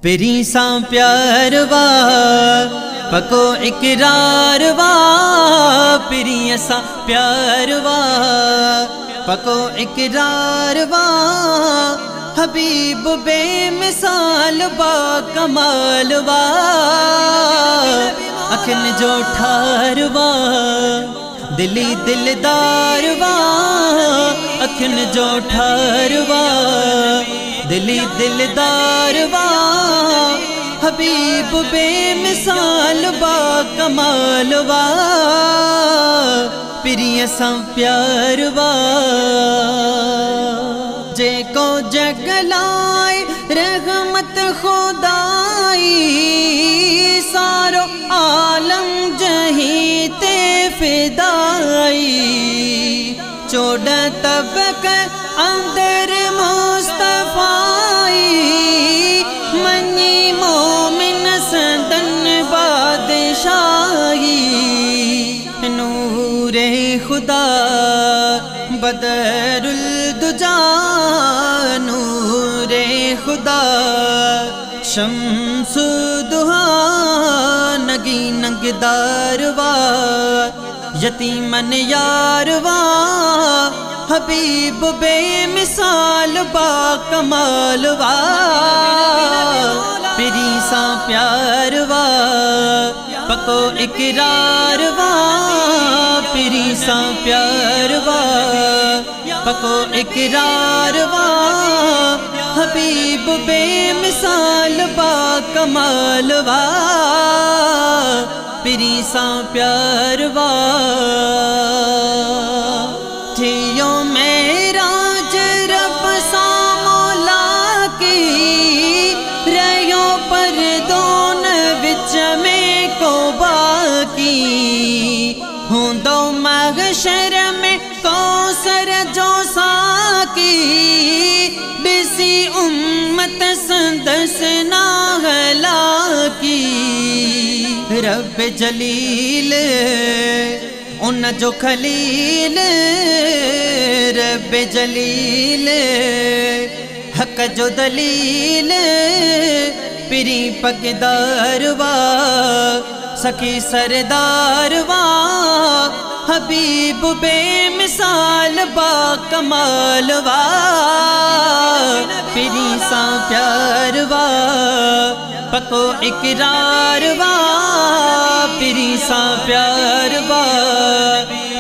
पिरी सा प्यार वा पको इकरार वा, पिरी सा प्यार वा पको इकरार वा, हबीब बेमिसाल बा कमाल वा, अखन जो ठार वा दिली दिलदार वा, अखन जो ठार वा दिली दिलदार वा, हबीब बेमिसाल बा कमाल वा, पिरिय सा प्यार वा। जे को जगलाए रहमत खुदाई, सारो आलम जहीं ते फिदाई, चोड़ तबक अंदर मुस्तफाई, मनी मोमिन सदन बादशाही, नूरे खुदा बदरुल दुजा, नूरे खुदा शम्सु दुहा, नगी नंगदार वा यतीमन यार वा, हबीब बेमिसाल बा कमाल वा, पिरी सा प्यार वा पको इकरार वा, पिरी सा प्यार वा पको इकरार वा, हबीब बेमिसाल बा कमाल वा, पिरी सा प्यार वा। थियो मेरा रब सा मौला की, रयो पर दोन विच में को बाकी, हूँ दो महशर में कौसर जो साकी, बिसी उम्मत संदस ना हला की, रब जलील उन जो खलील, रब जलील हक जो दलील, पिरी पगदार वा सखी सरदार वा, हबीब बेमिसाल बा कमाल वा, पिरी सा प्यार वा पको इकरार वा, पिरी सा प्यार वा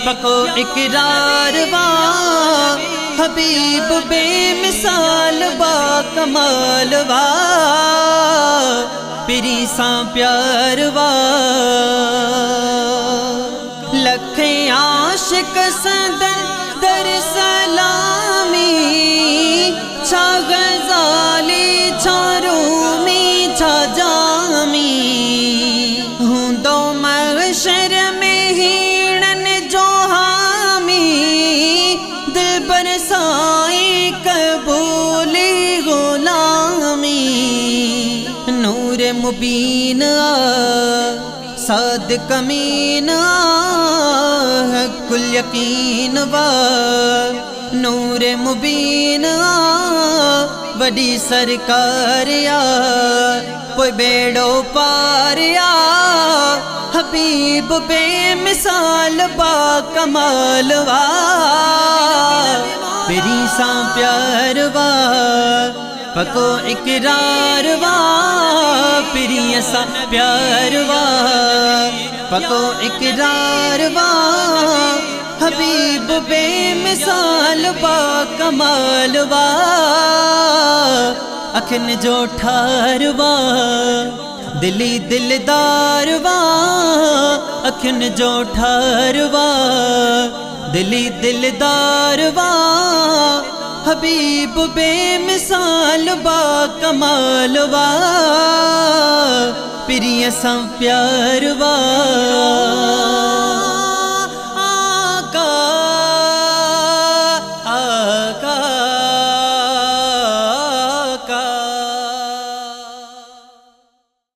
पको इकरार वा, हबीब बेमिसाल बा कमाल वा, पिरी सा प्यार वा। लखे आशिक सदन दर सलामी, छा गजाली छा रूमी छा जामी, हूँ दो महशर में हीणन जो हामी, दिल बरसाई कबूली गुलामी, नूर मुबीन साद कमीन कुल यकीन वा, नूर मुबीन बड़ी सरकार या कोई बेड़ो पार या, हबीब बेमिसाल बा कमाल वा, पिरी सा प्यार वा पको इकरार वा, पिरी सा प्यार वा पको इकरार वा, हबीब बेमिसाल बा कमाल वा, अखन जो ठार वा दिली दिलदार वा, अखन जो ठार वा दिली दिलदार वा, हबीब बेमिसाल बा कमाल वा, पिरी सा प्यार वा।